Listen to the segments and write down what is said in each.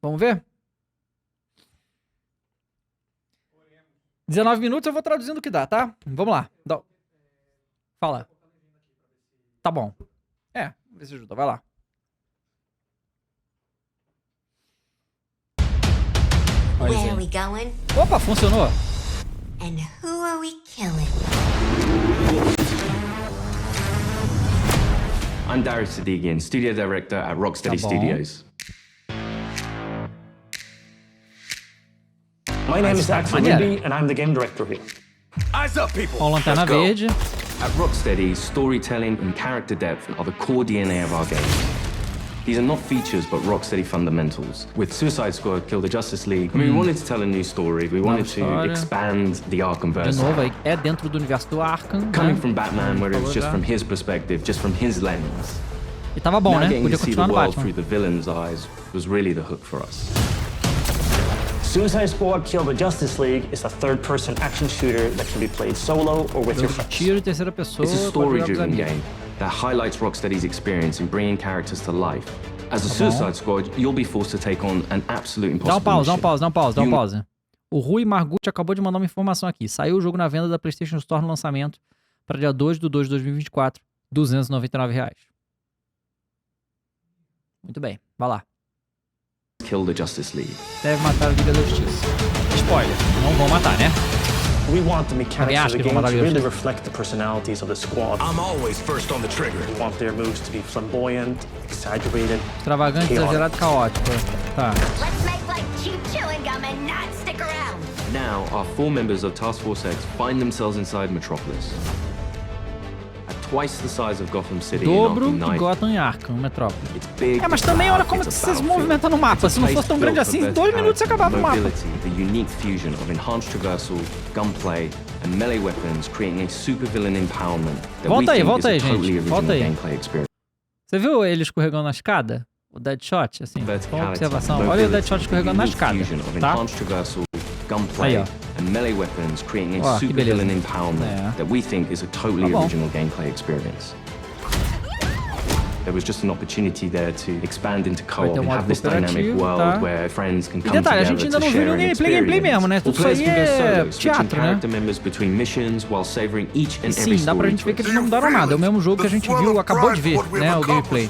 Vamos ver? 19 minutos, eu vou traduzindo o que dá, tá? Vamos lá. Fala. Tá bom. Vê se ajuda. Vai lá. Where are we going? Opa, funcionou. And who are we killing? I'm Darius Sadigian, Studio Director at Rocksteady Studios. My name is Axel Ruby, and I'm the game director here. Eyes up, people! Com lanterna verde. At Rocksteady, storytelling and character depth are the core DNA of our game. These are not features, but Rocksteady fundamentals. With Suicide Squad, Kill the Justice League, we wanted to tell a new story. We wanted to expand the Arkhamverse. De novo, é dentro do universo do Arkham. Coming from Batman, where it was just from his perspective, just from his lens. E tava bom, né? Podia continuar no Batman. Through the villain's eyes was really the hook for us. Suicide Squad Kill the Justice League is a third-person action shooter that can be played solo or with your friends. Tiro em terceira pessoa. It's a story-driven game that highlights Rocksteady's experience in bringing characters to life. As a Suicide Squad, you'll be forced to take on an absolute impossible Dá um pause. O Rui Margutti acabou de mandar uma informação aqui. Saiu o jogo na venda da PlayStation Store no lançamento para dia 2/2/2024, R$299. Muito bem, vai lá. Kill the Justice League. Deve matar a Liga da Justiça. Spoiler, não vão matar, né? We want the mechanics of the game to really reflect the personalities of the squad. I'm always first on the trigger. We want their moves to be flamboyant, exaggerated, extravagante, exagerado, caótico. Tá. Let's make like cheap chewing gum and not stick around. Now, our 4 members of Task Force X find themselves inside Metropolis. At twice the size of Gotham City dobro in Arkham que Gotham e Arkham, Metrópole. It's big, mas também olha como você se movimenta no mapa. Se não fosse tão grande assim, em 2 minutos você acabava o mapa. The unique fusion of enhanced traversal, gunplay, and melee weapons, creating a supervillain empowerment that we think is a totally original gameplay experience. Você viu ele escorregando na escada? O Deadshot, assim, só uma observação. Olha o Deadshot escorregando na escada, tá? Gunplay and melee weapons, creating a supervillain empowerment that we think is a totally original gameplay experience. There was just an opportunity there to expand into co-op and have this dynamic world where friends can come together a gente ainda não viu nenhum gameplay mesmo, né? Tudo isso aí é teatro, né? Sim, dá pra gente ver que eles não mudaram nada. É o mesmo jogo que a gente viu, acabou de ver, né? O gameplay.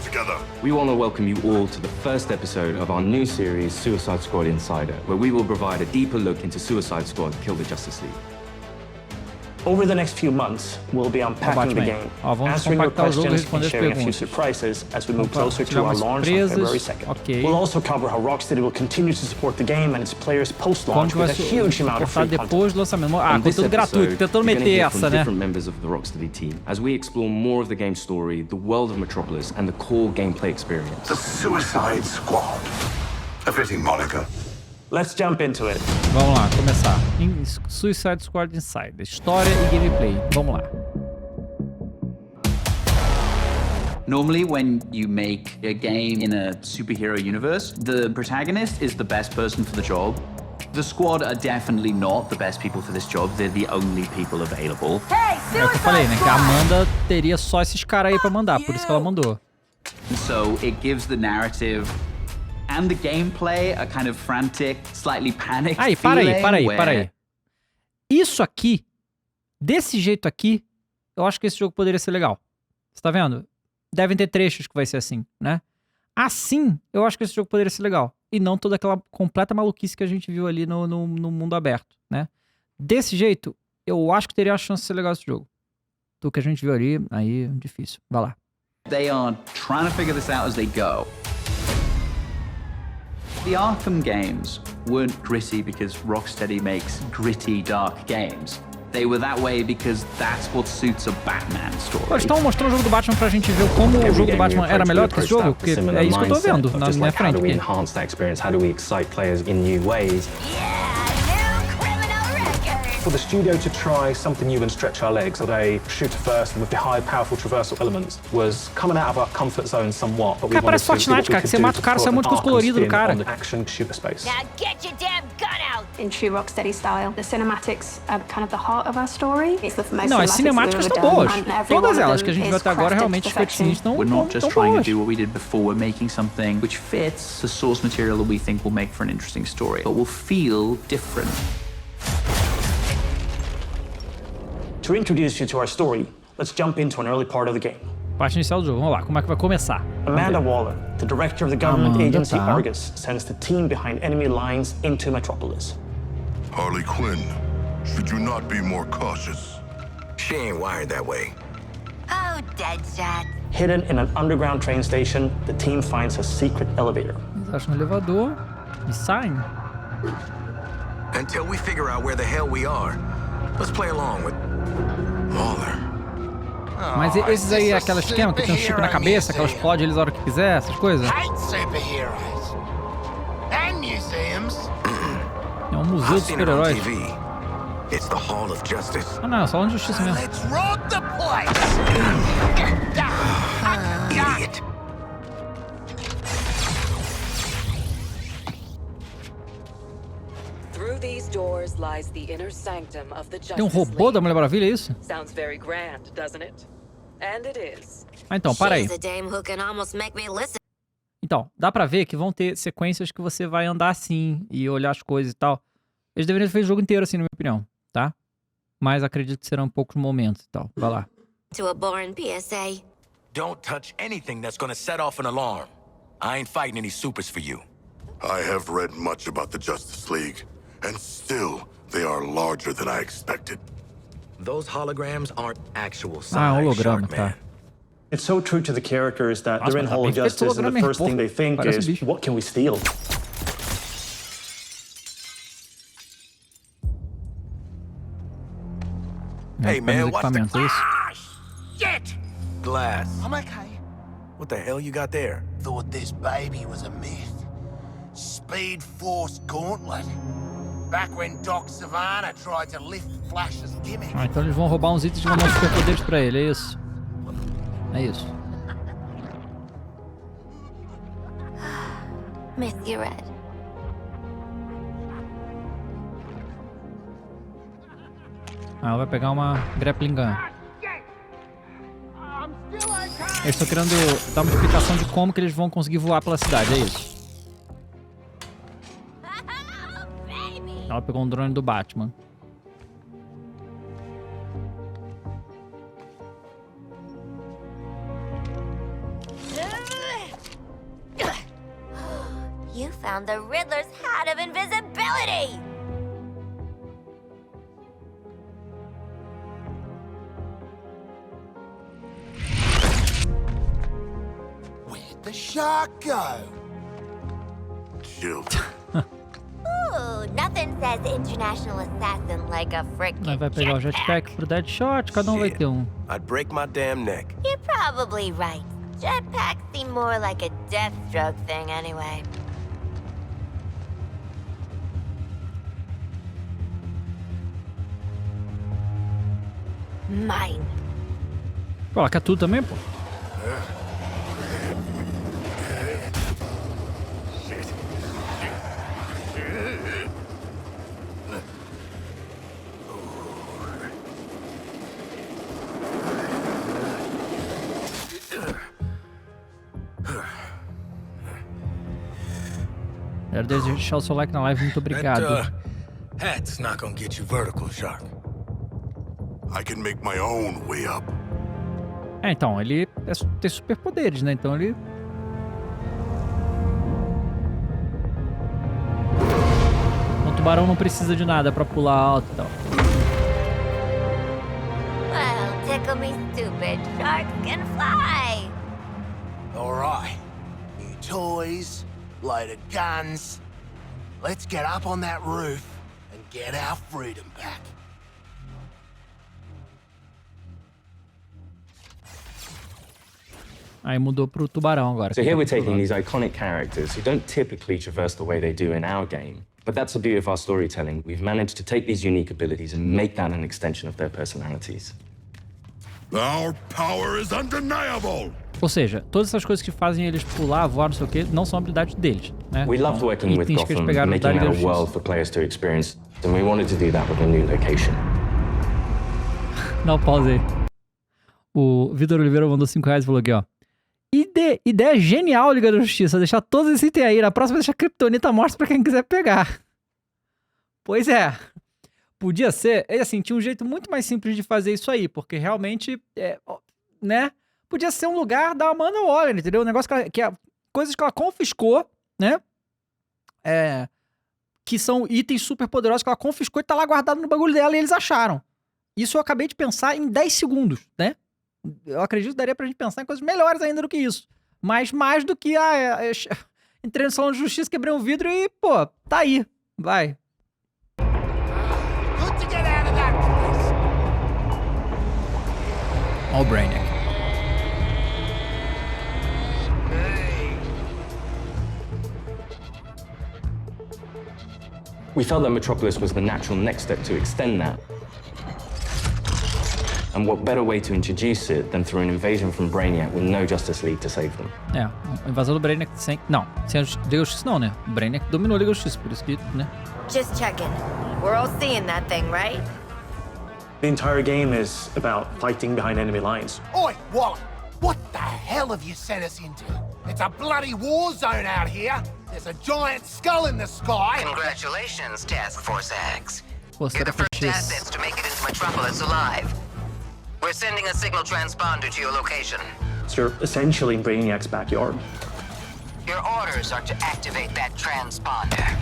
We want to welcome you all to the first episode of our new series, Suicide Squad Insider, where we will provide a deeper look into Suicide Squad Kill the Justice League. Over the next few months, we'll be unpacking the game, answering your questions and sharing a few surprises as we move closer to our launch on February 2nd. We'll also cover how Rocksteady will continue to support the game and its players post-launch with a huge amount of free depois do lançamento. Conteúdo gratuito, tentando meter essa, né? Different members of the Rocksteady team as we explore more of the game story, the world of Metropolis, and the core gameplay experience. The Suicide Squad. A fitting moniker. Let's jump into it. Vamos lá, começar. Suicide Squad Insider. História e gameplay. Vamos lá. Normally, when you make a game in a superhero universe, the protagonist is the best person for the job. The squad are definitely not the best people for this job. They're the only people available. Hey, é o que eu falei, né? Que a Amanda teria só esses caras aí pra mandar, por isso que ela mandou. So it gives the narrative and the gameplay a kind of frantic, slightly panicked feeling. Para aí. Isso aqui, desse jeito aqui, eu acho que esse jogo poderia ser legal. Você tá vendo? Devem ter trechos que vai ser assim, né? Assim, eu acho que esse jogo poderia ser legal. E não toda aquela completa maluquice que a gente viu ali no mundo aberto, né? Desse jeito, eu acho que teria a chance de ser legal esse jogo. Do que a gente viu ali, aí, difícil. Vai lá. They are trying to figure this out as they go. The Arkham games weren't gritty because Rocksteady makes gritty, dark games. They were that way because that's what suits a Batman story. Eles estão mostrando o jogo do Batman pra gente ver como o jogo do Batman era melhor do que esse jogo, porque é isso que eu tô vendo na minha frente. How do we enhance that experience? How do we excite players in new ways? for the studio to try something new and stretch our legs at a shooter first and with the high powerful traversal elements was coming out of our comfort zone somewhat, but we wanted to see what we could do to put an art and spin on the action shooter space. Now get your damn gun out! In true Rocksteady style, the cinematics are kind of the heart of our story. It's the most Não, as cinemáticas estão boas. Todas elas que a gente viu até agora realmente os cutscenes estão boas. We're not just trying to do what we did before. We're making something which fits the source material that we think will make for an interesting story, but will feel different. To introduce you to our story, let's jump into an early part of the game. Parte inicial do jogo. Vamos lá, como é que vai começar? Amanda Waller, the director of the government agency Argus, sends the team behind enemy lines into Metropolis. Harley Quinn, should you not be more cautious? She ain't wired that way. Oh, Deadshot. Hidden in an underground train station, the team finds a secret elevator. Eles acham um elevador e saem. Until we figure out where the hell we are, let's play along with Waller. Mas esses aí é aquele esquema que tem um chip na cabeça, que ela explode eles a hora que quiser, essas coisas? É um museu de super-heróis. Ah não, é só uma justiça mesmo. Tem um robô da Mulher Maravilha, é isso? Ah, então, para aí. Então, dá pra ver que vão ter sequências que você vai andar assim e olhar as coisas e tal. Eles deveriam ter feito o jogo inteiro assim, na minha opinião, tá? Mas acredito que serão poucos momentos e tal. Vai lá. To a boring PSA. Don't touch anything that's gonna set off an alarm. I ain't fighting any supers for you. I have read much about the Justice League, and still, they are larger than I expected. Those holograms aren't actual size, holograma, tá. It's so true to the characters that they're in Hall of Justice, and the first thing they think is, what can we steal? Hey man, watch the... Ah, shit! Glass. I'm okay. What the hell you got there? Thought this baby was a myth. Speed Force Gauntlet. Back when Doc Savannah tried to lift Flash's gimmick. Ah, então eles vão roubar uns itens e vão dar superpoderes pra ele, é isso? É isso. Miss you, Red. Ah, ela vai pegar uma grappling gun. Eles estão querendo dar uma explicação de como que eles vão conseguir voar pela cidade, é isso. Ela pegou um drone do Batman. You found the Riddler's hat of invisibility! Where'd the shark go? Chill. Ooh, nothing says international assassin like a frickin' Vai pegar o jetpack pro Deadshot, cada um vai ter um. I'd break my damn neck. You're probably right. Jetpacks seem more like a Deathstroke thing anyway. Mine. Pô, ela quer tudo também, pô. Quero deixar o seu like na live, muito obrigado. Hat's not gonna get you vertical, Shark. I can make my own way up. É, então, ele tem superpoderes, né? Então ele... O tubarão não precisa de nada pra pular alto e tal. Well, tickle me stupid. Sharks can fly! Alright. New toys, load of guns. Let's get up on that roof and get our freedom back. Aí mudou pro tubarão agora. So here we're taking these iconic characters who don't typically traverse the way they do in our game, But that's the beauty of our storytelling. We've managed to take these unique abilities and make that an extension of their personalities. Our power is undeniable. Ou seja, todas essas coisas que fazem eles pular, voar, não sei o que, não são habilidades deles, né? We loved working with Gotham, making that a world for players to experience, and we wanted to do that with a new location. Não, pausa aí. O Vitor Oliveira mandou R$5 e falou aqui, ó. Ideia genial, Liga da Justiça. Deixar todos esses itens aí. Na próxima, deixar a Kryptonita morta pra quem quiser pegar. Pois é. Podia ser... Assim, tinha um jeito muito mais simples de fazer isso aí. Porque realmente, né? Podia ser um lugar da Amanda Waller, entendeu? Um negócio coisas que ela confiscou, né? Que são itens super poderosos que ela confiscou e tá lá guardado no bagulho dela e eles acharam. Isso eu acabei de pensar em 10 segundos, né? Eu acredito que daria pra gente pensar em coisas melhores ainda do que isso. Mas mais do que, entrei no salão de justiça, quebrei um vidro e, pô, tá aí. Vai. Ó o Brainiac. We felt that Metropolis was the natural next step to extend that. And what better way to introduce it than through an invasion from Brainiac with no Justice League to save them? A invasão do Brainiac sem... Não, sem a Liga da Justiça não, né? O Brainiac dominou a Liga da Justiça, por isso que, né? Just checking. We're all seeing that thing, right? The entire game is about fighting behind enemy lines. Oi, Wally! What the hell have you sent us into? It's a bloody war zone out here. There's a giant skull in the sky. Congratulations, Task Force X. You're the first assets to make it into Metropolis alive. We're sending a signal transponder to your location. So you're essentially in Brainiac's backyard. Your orders are to activate that transponder.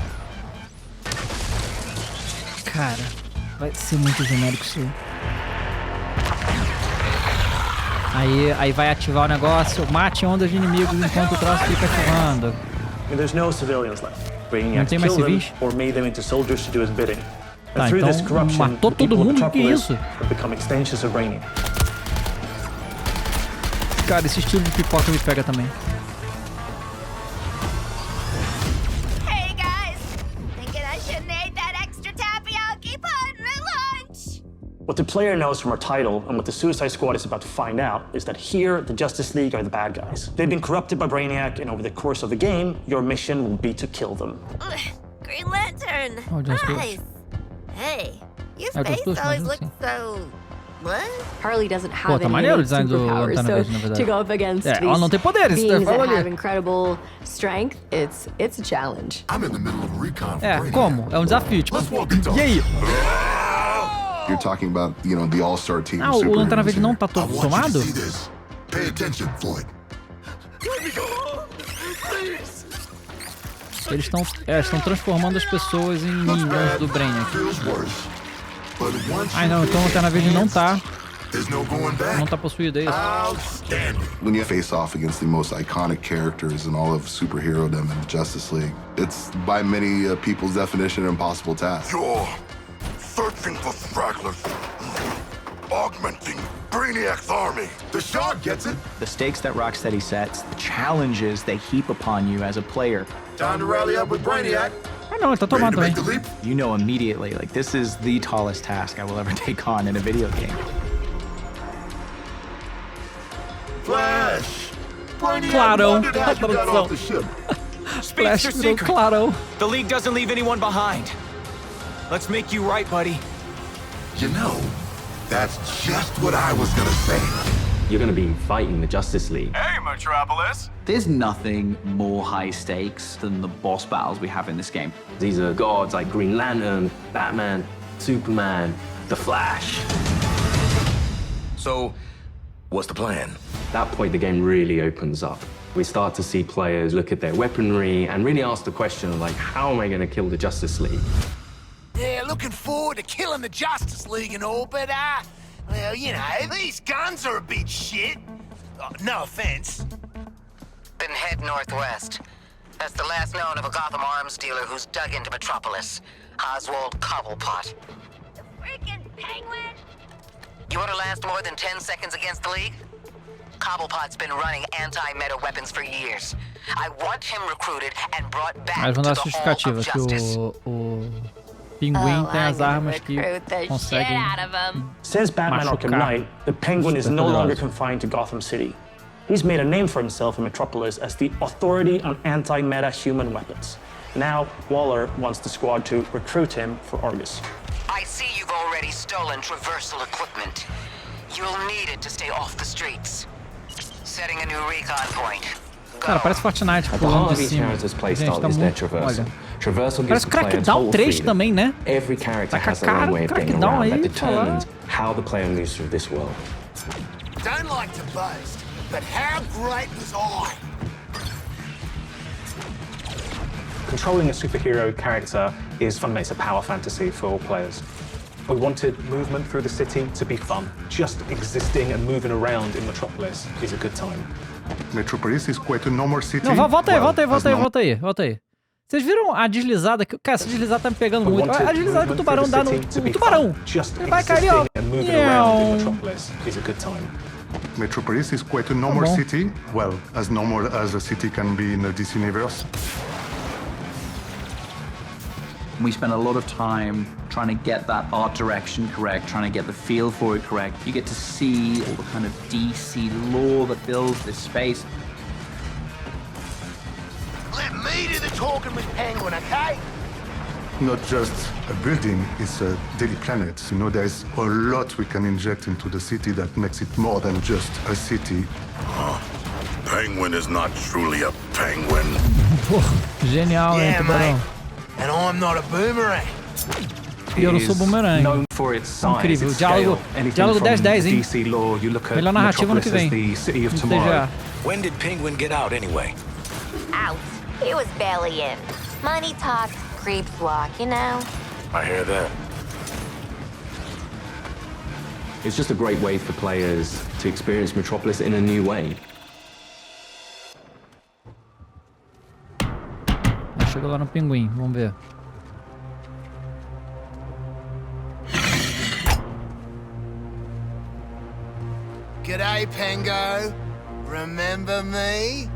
Cara, vai ser muito genérico isso aí. Vai ativar o negócio, mate ondas de inimigos enquanto o troço fica ativando. There's no civilians left. Brainiac Não tem mais killed them civis? or made them into soldiers to do his bidding. Tá, então matou todo mundo, que isso? Cara, esse estilo de pipoca me pega também. Hey guys, thinking I shouldn't eat that extra tapioca put in my lunch. What the player knows from our title and what the Suicide Squad is about to find out is that here the Justice League are the bad guys. They've been corrupted by Brainiac, and over the course of the game, your mission will be to kill them. Green Lantern. Oh, nice. Hey, your face always looks so... What? Harley doesn't have any superpowers, so to go up against these ela não tem poderes, beings that have incredible strength, it's a challenge. I'm in the middle of recon. Como? É um desafio, tipo. E aí? You're talking about, the all-star team. O Lanterna Verde não tá todo somado? Pay attention, Floyd. Eles estão transformando as pessoas em minions do Brainiac. Ai não, então o Lanterna Verde não tá possuído, é isso? When you face off against the most iconic characters in all of superherodom in the Justice League, it's by many people's definition an impossible task. You're searching for stragglers, augmenting Brainiac's army. The Shard gets it. The stakes that Rocksteady sets, the challenges they heap upon you as a player. Time to rally up with Brainiac. Ah não, ele tá tomando também. You know immediately, like, this is the tallest task I will ever take on in a video game. Flash! Claro. Flash virou Claro. The League doesn't leave anyone behind. Let's make you right, buddy. That's just what I was gonna say. You're gonna be fighting the Justice League. Hey, Metropolis! There's nothing more high stakes than the boss battles we have in this game. These are gods like Green Lantern, Batman, Superman, The Flash. So, what's the plan? At that point, the game really opens up. We start to see players look at their weaponry and really ask the question of, like, how am I gonna kill the Justice League? Yeah, looking forward to killing the Justice League and all, but, well, these guns are a bit shit. No offense. Then head northwest. That's the last known of a Gotham arms dealer who's dug into Metropolis. Oswald Cobblepot. The freaking penguin! You want to last more than 10 seconds against the League? Cobblepot's been running anti-meta weapons for years. I want him recruited and brought back Mas to vamos dar the a hall justificativa of que justice. o Pinguim tem as armas que conseguem Since Batman Arkham Knight, the Penguin is no longer confined to Gotham City. He's made a name for himself in Metropolis as the authority on anti-meta human weapons. Now, Waller wants the squad to recruit him for Argus. I see you've already stolen traversal equipment. You'll need it to stay off the streets. Setting a new recon point. Cara, parece Fortnite pulando de cima. Gente, tá muito... Olha. Parece Crackdown 3 também, né? Every character has their own own way of getting Crackdown around aí, that determines how the player moves through this world. Don't like to boast, but how great was I? Controlling a superhero character is fundamentally it's a power fantasy for all players. We wanted movement through the city to be fun. Just existing and moving around in Metropolis is a good time. Metropolis is quite a normal city. Não, volta aí. Vocês viram a deslizada? Cara, essa deslizada tá me pegando muito. A deslizada que o tubarão dá no... O tubarão! Ele vai cair, ó. Metropolis is quite a normal city. Well, as normal as a city can be in the DC universe. We spend a lot of time trying to get that art direction correct, trying to get the feel for it correct. You get to see all the kind of DC lore that builds this space. Let me do the talking with Penguin, okay? Not just a building, it's a daily planet. You know, there's a lot we can inject into the city that makes it more than just a city. Penguin is not truly a penguin. Genial, hein, tubarão? And I'm not a boomerang. E eu não sou boomerang. Incrível. Diálogo 10/10, hein? Melhor narrativa ano que vem. When did Penguin get out anyway? Out. He was barely in. Money talk, creeps walk, you know? I hear that. It's just a great way for players to experience Metropolis in a new way. Chega lá no Pinguim, vamos ver. G'day, Pengo. Remember me?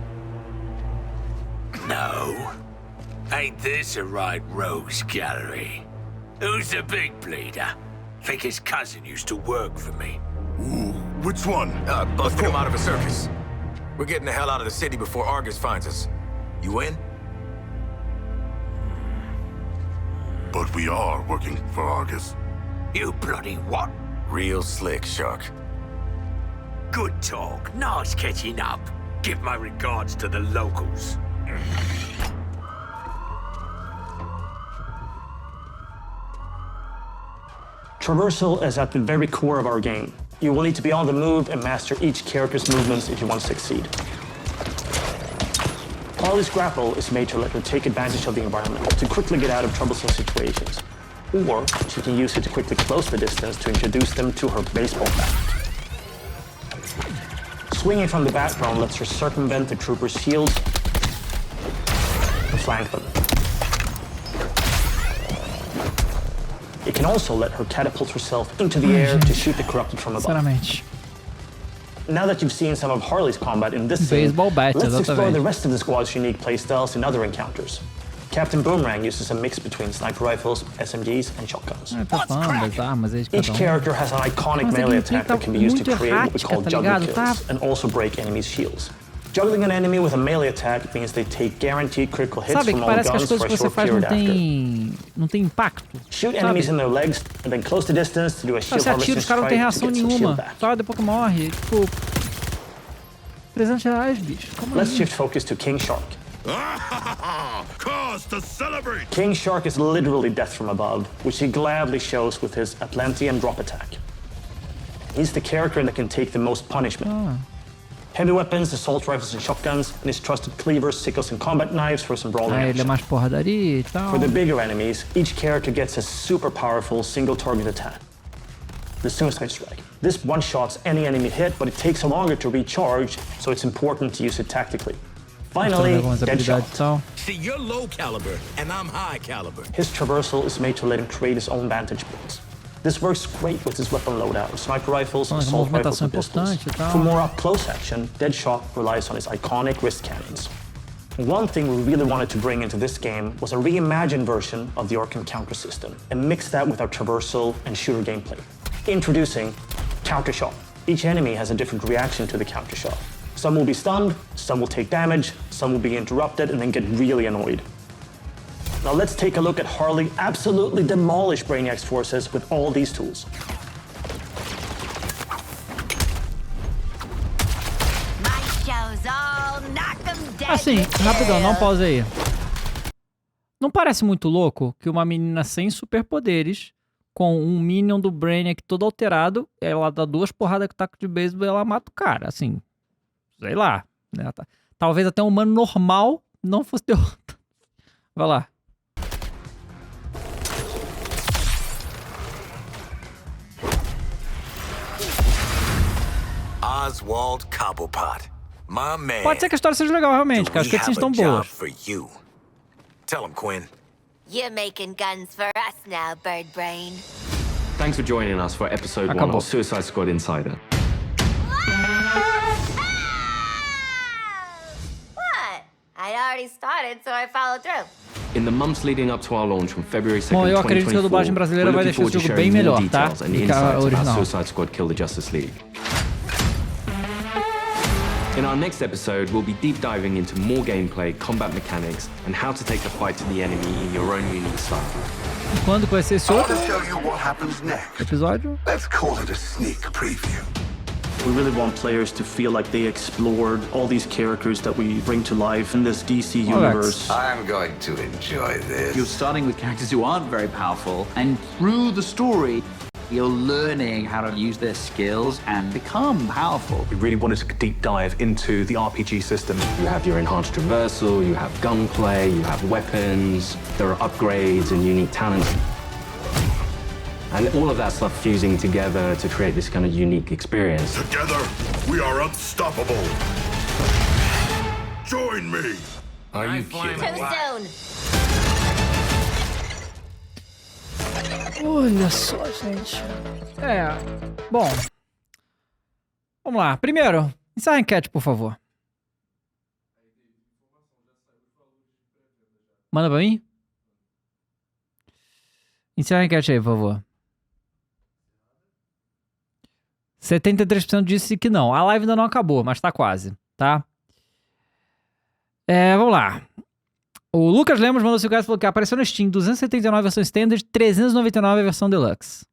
No. Ain't this a right rogues gallery? Who's the big bleeder? Think his cousin used to work for me. Ooh, which one? Busted him out of a circus. We're getting the hell out of the city before Argus finds us. You in? But we are working for Argus. You bloody what? Real slick, Shark. Good talk. Nice catching up. Give my regards to the locals. Traversal is at the very core of our game. You will need to be on the move and master each character's movements if you want to succeed. Harley's grapple is made to let her take advantage of the environment to quickly get out of troublesome situations. Or she can use it to quickly close the distance to introduce them to her baseball bat. Swinging from the background lets her circumvent the troopers' shields and flank them. It can also let her catapult herself into the air to shoot the corrupted from above. Now that you've seen some of Harley's combat in this scene, let's explore the rest of the squad's unique playstyles in other encounters. Captain Boomerang uses a mix between sniper rifles, SMGs, and shotguns. Each character has an iconic melee attack that can be used to create what we call juggler kills, and also break enemies' shields. Juggling an enemy with a melee attack means they take guaranteed critical hits from all guns for a short period after. Não tem impacto. Shoot enemies in their legs and then close the distance to do a shield harvesting strike to get some shield back. Só depois que morre, tipo... R$300, bicho. Let's shift focus to King Shark. Cause to celebrate! King Shark is literally death from above, which he gladly shows with his Atlantean drop attack. He's the character that can take the most punishment. Heavy weapons, assault rifles and shotguns, and his trusted cleavers, sickles, and combat knives for some brawling action. Ele é mais porradaria e tal. For the bigger enemies, each character gets a super powerful single target attack. The Suicide Strike. This one-shots any enemy hit, but it takes longer to recharge, so it's important to use it tactically. Finally, Deadshot. See, you're low caliber, and I'm high caliber. His traversal is made to let him create his own vantage points. This works great with his weapon loadout, sniper rifles, assault rifles, and pistols. For more up-close action, Deadshot relies on his iconic wrist cannons. One thing we really wanted to bring into this game was a reimagined version of the Arkham counter system, and mix that with our traversal and shooter gameplay. Introducing Counter Shot. Each enemy has a different reaction to the counter shot. Some will be stunned, some will take damage, some will be interrupted and then get really annoyed. Now let's take a look at Harley absolutely demolish Brainiac's forces with all these tools. My show's all knock 'em dead. Assim, rapidão, não pausa aí. Não parece muito louco que uma menina sem superpoderes, com um minion do Brainiac todo alterado, ela dá 2 porradas com taco de beisebol e ela mata o cara, assim... Sei lá, né? Talvez até um humano normal não fosse derrotado. Vai lá. Oswald Cobblepot, my man. Pode ser que a história seja legal, realmente, cara. As cutscenes estão boas. Tell him, Quinn. You're making guns for us now, Bird Brain. Thanks for joining us for episode 1 of Suicide Squad Insider. I already started, so I followed through. In the months leading up to our launch from February 2nd, Bom, eu acredito que a dublagem brasileira vai deixar esse jogo bem melhor, tá? Do que a original. Suicide Squad Kill the Justice League. In our next episode, we'll be deep diving into more gameplay, combat mechanics, and how to take the fight to the enemy in your own unique style. E quando vai ser esse outro episódio? Let's call it a sneak preview. We really want players to feel like they explored all these characters that we bring to life in this DC universe. I'm going to enjoy this. You're starting with characters who aren't very powerful, and through the story, you're learning how to use their skills and become powerful. We really wanted to deep dive into the RPG system. You have your enhanced traversal, you have gunplay, you have weapons, there are upgrades and unique talents. And all of that stuff fusing together to create this kind of unique experience. Together, we are unstoppable. Join me. Are you kidding? Too soon. Olha só, gente. Bom. Vamos lá. Primeiro, encerra a enquete, por favor. Manda pra mim. Encerra a enquete aí, por favor. 73% disse que não. A live ainda não acabou, mas tá quase, tá? Vamos lá. O Lucas Lemos mandou 5 reais e falou que apareceu no Steam 279 a versão Standard, 399 a versão Deluxe.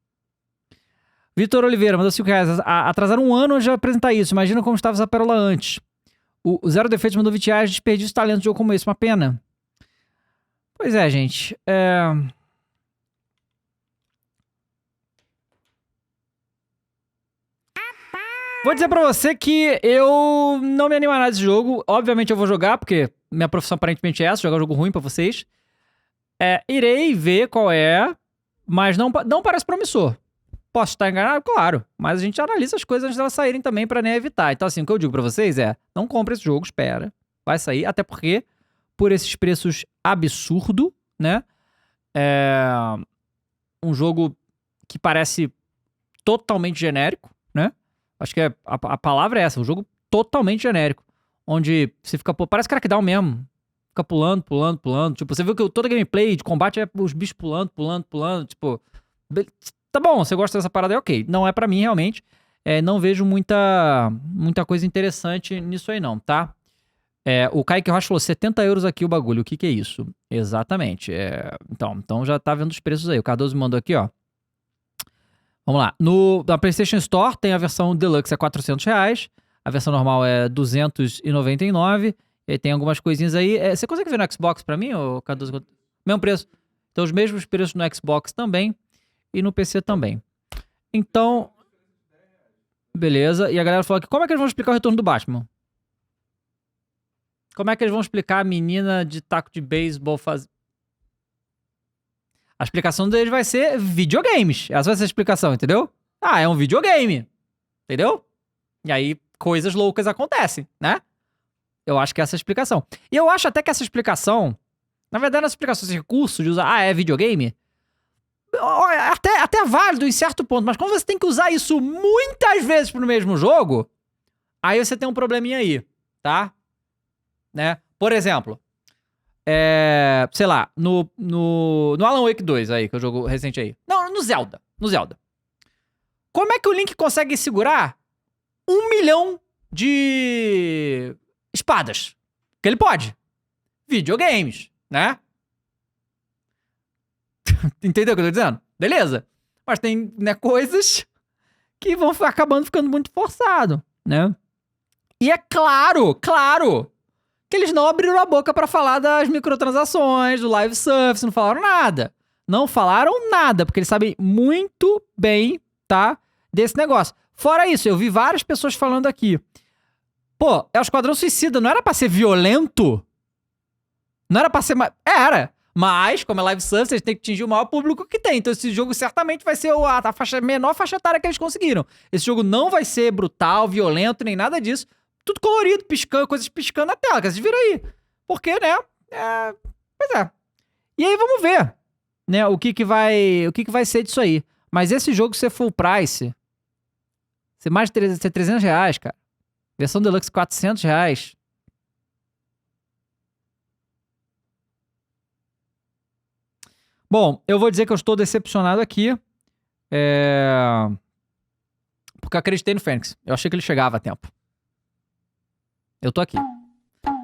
Vitor Oliveira mandou 5 reais. Atrasaram um ano antes de apresentar isso. Imagina como estava essa pérola antes. O Zero Defeitos mandou 20 reais. Desperdício de talento de jogo como esse. Uma pena. Pois é, gente. Vou dizer pra você que eu não me animo a nada desse jogo. Obviamente eu vou jogar, porque minha profissão aparentemente é essa, jogar um jogo ruim pra vocês. Irei ver qual é, mas não parece promissor. Posso estar enganado? Claro. Mas a gente analisa as coisas antes de elas saírem também pra nem evitar. Então assim, o que eu digo pra vocês não compre esse jogo, espera. Vai sair, até porque por esses preços absurdos, né? Um jogo que parece totalmente genérico, né? Acho que a palavra é essa, um jogo totalmente genérico. Onde você fica, parece Crackdown mesmo. Fica pulando. Tipo, você viu que toda gameplay de combate é os bichos pulando. Tipo, tá bom, você gosta dessa parada, ok. Não é pra mim, realmente. Não vejo muita coisa interessante nisso aí, não, tá? O Kaique Rocha falou, 70 euros aqui o bagulho. O que é isso? Exatamente. Então já tá vendo os preços aí. O Cardoso me mandou aqui, ó. Vamos lá. Na PlayStation Store tem a versão Deluxe a R$400. A versão normal é R$299. E aí tem algumas coisinhas aí. Você consegue ver no Xbox pra mim, ô Cardoso? Mesmo preço. Então os mesmos preços no Xbox também. E no PC também. Então... Beleza. E a galera falou aqui, como é que eles vão explicar o retorno do Batman? Como é que eles vão explicar a menina de taco de beisebol fazer... A explicação deles vai ser videogames. Essa vai ser a explicação, entendeu? É um videogame. Entendeu? E aí, coisas loucas acontecem, né? Eu acho que essa é a explicação. E eu acho até que essa explicação... Na verdade, essa explicação, esse recurso de usar... é videogame? até válido em certo ponto, mas quando você tem que usar isso muitas vezes pro mesmo jogo, aí você tem um probleminha aí, tá? Né? Por exemplo, sei lá, no Alan Wake 2 aí, que eu jogo recente aí. Não, no Zelda. Como é que o Link consegue segurar 1 milhão de espadas? Porque ele pode. Videogames, né? Entendeu o que eu tô dizendo? Beleza. Mas tem, né, coisas que vão acabando ficando muito forçado, né? E é claro que eles não abriram a boca pra falar das microtransações, do live service, não falaram nada. Não falaram nada, porque eles sabem muito bem, tá, desse negócio. Fora isso, eu vi várias pessoas falando aqui. Pô, é o Esquadrão Suicida, não era pra ser violento? Não era pra ser... Era! Mas, como é live service, eles têm que atingir o maior público que tem. Então esse jogo certamente vai ser a menor faixa etária que eles conseguiram. Esse jogo não vai ser brutal, violento, nem nada disso. Tudo colorido, piscando, coisas piscando na tela, que vocês viram aí. Porque, né? Pois é. E aí vamos ver, né? O que vai ser disso aí. Mas esse jogo ser full price, ser mais de ser R$300, cara. Versão Deluxe R$400. Bom, eu vou dizer que eu estou decepcionado aqui. Porque eu acreditei no Fênix. Eu achei que ele chegava a tempo. Eu tô aqui.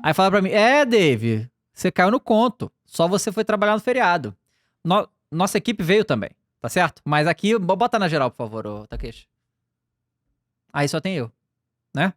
Aí fala pra mim, Dave, você caiu no conto. Só você foi trabalhar no feriado. Nossa equipe veio também, tá certo? Mas aqui, bota na geral, por favor, Takeshi. Aí só tem eu, né?